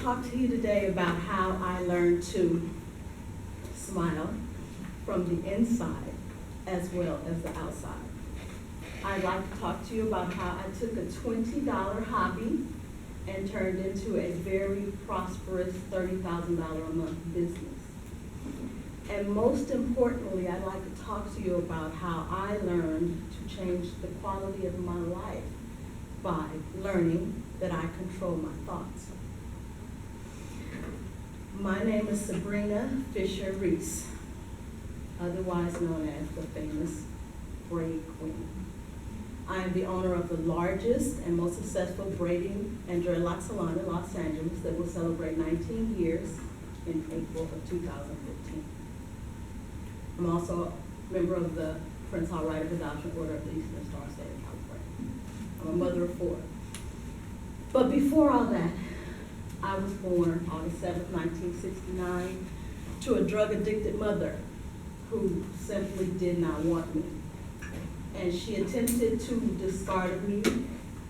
talk to you today about how I learned to smile from the inside as well as the outside. I'd like to talk to you about how I took a $20 hobby and turned into a very prosperous $30,000 a month business. And most importantly, I'd like to talk to you about how I learned to change the quality of my life by learning that I control my thoughts. My name is SaBrina Fisher Reece, otherwise known as the famous Braid Queen. I am the owner of the largest and most successful braiding and dreadlock salon in Los Angeles that will celebrate 19 years in April of 2015. I'm also a member of the Prince Hall Right of Adoption Order of the Eastern Star State of California. I'm a mother of 4. But before all that, I was born August 7th, 1969, to a drug-addicted mother who simply did not want me. And she attempted to discard me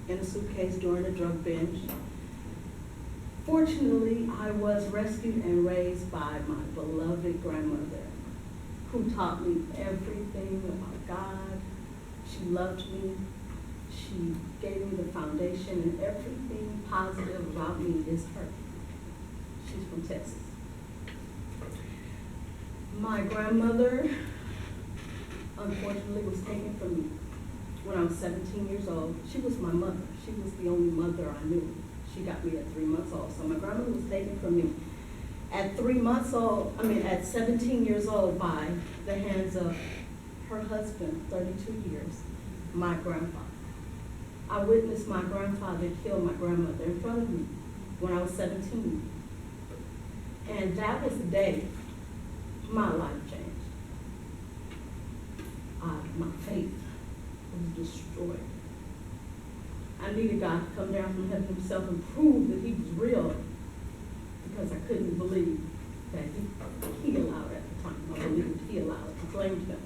in a suitcase during a drug binge. Fortunately, I was rescued and raised by my beloved grandmother, who taught me everything about God. She loved me. She gave me the foundation, and everything positive about me is her. She's from Texas. My grandmother, unfortunately, was taken from me when I was 17 years old. She was my mother. She was the only mother I knew. She got me at 3 months old. So my grandmother was taken from me at 17 years old by the hands of her husband, 32 years, my grandfather. I witnessed my grandfather kill my grandmother in front of me when I was 17. And that was the day my life changed. My faith was destroyed. I needed God to come down from heaven himself and prove that he was real, because I couldn't believe that he allowed at the time. I believed he allowed it. He claimed him.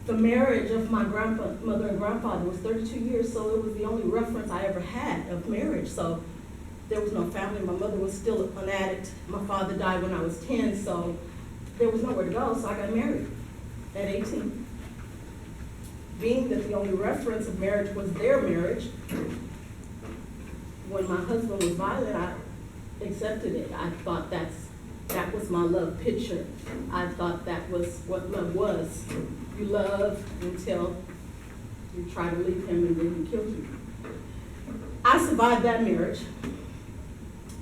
The marriage of my grandmother and grandfather was 32 years, so it was the only reference I ever had of marriage. So there was no family. My mother was still an addict. My father died when I was 10, so there was nowhere to go, so I got married at 18. Being that the only reference of marriage was their marriage, when my husband was violent, I accepted it. I thought that was my love picture. I thought that was what love was. You love until you try to leave him and then he kills you. I survived that marriage,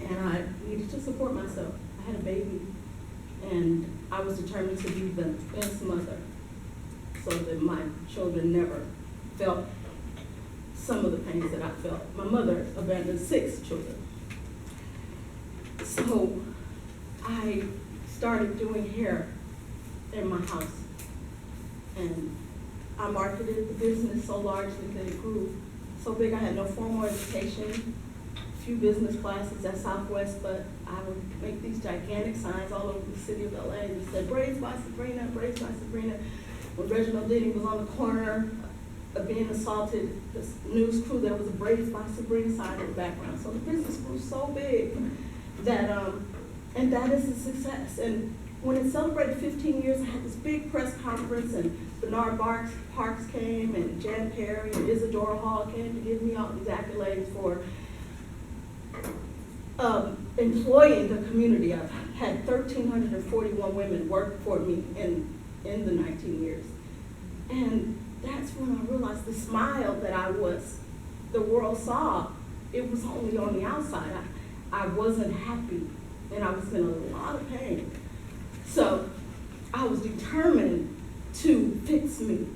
and I needed to support myself. I had a baby, and I was determined to be the best mother so that my children never felt some of the pains that I felt. My mother abandoned 6 children. So I started doing hair in my house, and I marketed the business so largely that it grew so big. I had no formal education, a few business classes at Southwest, but I would make these gigantic signs all over the city of LA that said, "Braids by SaBrina, Braids by SaBrina." When Reginald Denny was on the corner of being assaulted, this news crew, there was a Braids by SaBrina sign in the background. So the business grew so big that, and that is a success. And when it celebrated 15 years, I had this big press conference, and Bernard Parks came, and Jan Perry and Isadora Hall came to give me all these accolades for employing the community. I've had 1,341 women work for me in the 19 years. And that's when I realized the smile that the world saw, it was only on the outside. I wasn't happy, and I was in a lot of pain. So I was determined to fix me.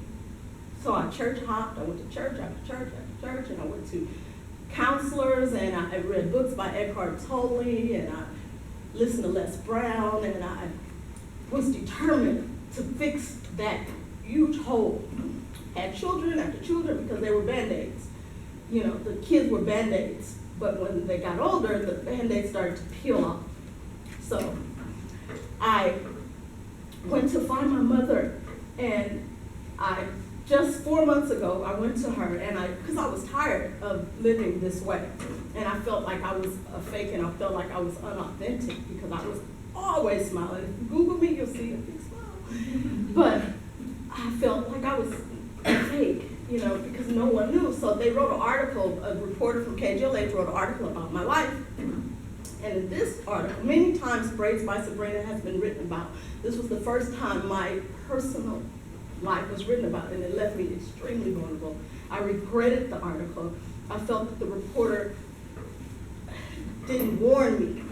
So I church hopped. I went to church after church after church, and I went to counselors, and I read books by Eckhart Tolle, and I listened to Les Brown, and I was determined to fix that huge hole. Had children after children because they were Band-Aids. You know, the kids were Band-Aids, but when they got older, the Band-Aids started to peel off. So I went to find my mother, and I just 4 months ago, I went to her and because I was tired of living this way. And I felt like I was a fake and I felt like I was unauthentic because I was always smiling. If you Google me, you'll see a big smile. But I felt like I was fake, because no one knew. So they wrote an article, a reporter from KGLH wrote an article about my life. And in this article, many times Braids by SaBrina has been written about. This was the first time my personal life was written about, and it left me extremely vulnerable. I regretted the article. I felt that the reporter didn't warn me,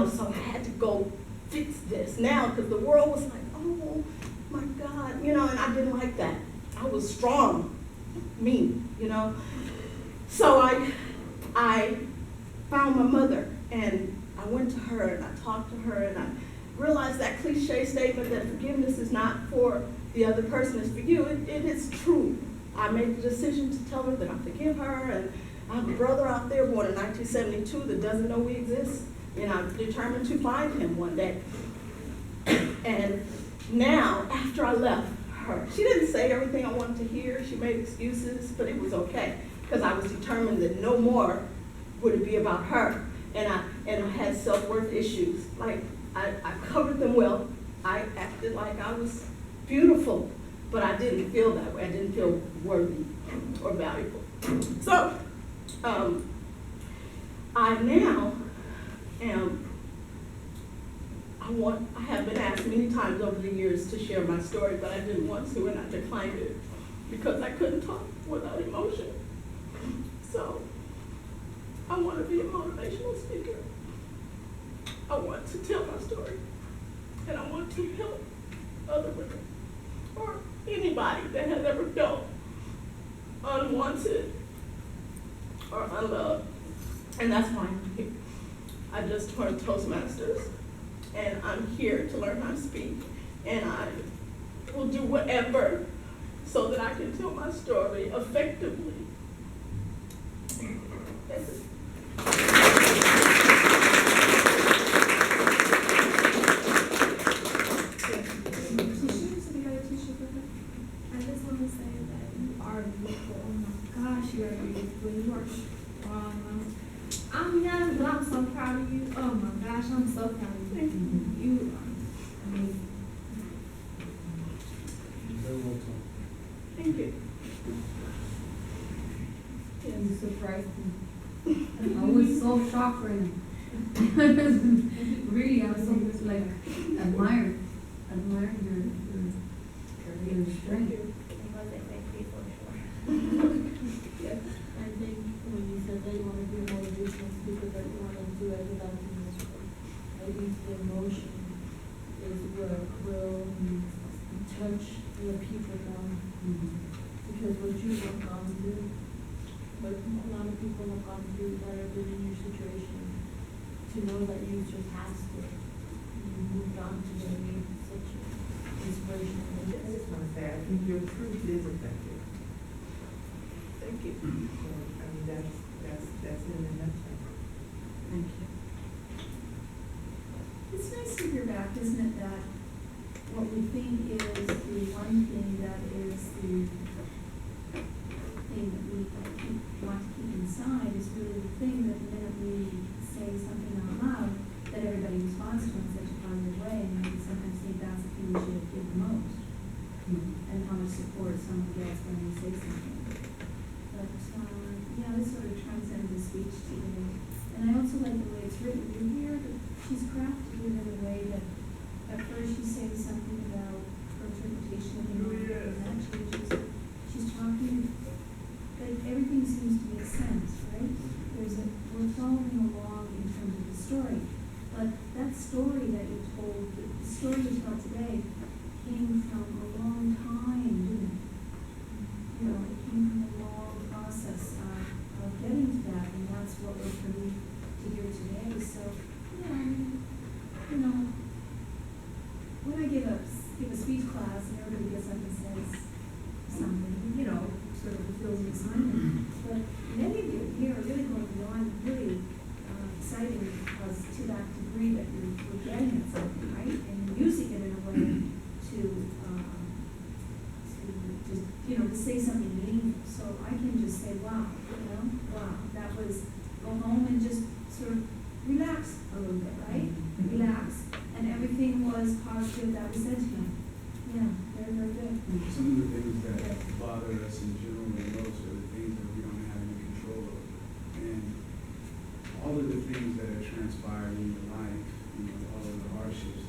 so I had to go fix this now because the world was like, oh my God, and I didn't like that. I was strong, mean, So I found my mother and I went to her and I talked to her and I realized that cliche statement that forgiveness is not for the other person, it's for you. It is true. I made the decision to tell her that I forgive her, and I have a brother out there born in 1972 that doesn't know we exist, and I'm determined to find him one day. And now, after I left her, she didn't say everything I wanted to hear. She made excuses, but it was okay because I was determined that no more would it be about her. And I had self-worth issues. Like, I covered them well. I acted like I was beautiful, but I didn't feel that way. I didn't feel worthy or valuable. So, I now am, I have been asked many times over the years to share my story, but I didn't want to, and I declined it because I couldn't talk without emotion. So, I want to be a motivational speaker. I want to tell my story, and I want to help other women or anybody that has ever felt unwanted or unloved. And that's why I'm here. I just joined Toastmasters, and I'm here to learn how to speak, and I will do whatever so that I can tell my story effectively. That's it. You are beautiful. You are strong. I'm young, but I'm so proud of you. Oh my gosh, I'm so proud of you. You are amazing. Very welcome. Thank you. You surprised me. I was so shocked right now. Really, I was so admired your strength. Yes. I think when you said that you want to be a motivational speaker, that you want to do it without being miserable. I think the emotion is what will touch the people more. Because what you have gone through, what a lot of people have gone through that have been in your situation, to know that you surpassed it, you moved on to the new such inspirational. I just want to say, I think your truth is effective. Thank you. So, I mean, that's in a nutshell. Thank you. It's nice to hear back, isn't it, that what we think is the one thing that is the thing that we want to keep inside is really the thing that the minute we say something out loud, that everybody responds to in such a positive way, and I sometimes think that's the thing we should give the most, and how much support someone gets when they say something. But, yeah, this sort of transcends the speech today. And I also like the way it's written. You hear that she's crafted it in a way that at first she says something about her interpretation of the movie, and that she's talking, like everything seems to make sense, right? We're following along in terms of the story. But that story that you told, the story you tell today, came from a long time, didn't it? It came from a long process of getting to that, and that's what we're coming to hear today. So, when I give a speech class and everybody gets up and says something, sort of fulfills the assignment. But many of you here are really going beyond, really exciting because to that degree that you're getting at something, right? And using it in a way to just to say something meaningful, so I can just say, wow, you know, wow, that was, go home and just sort of relax a little bit, right? Relax, and everything was positive that was said to him. Yeah, very, very good. Some of the things that bother us in general the most are the things that we don't have any control over. And all of the things that are transpiring in your life, you know, all of the hardships,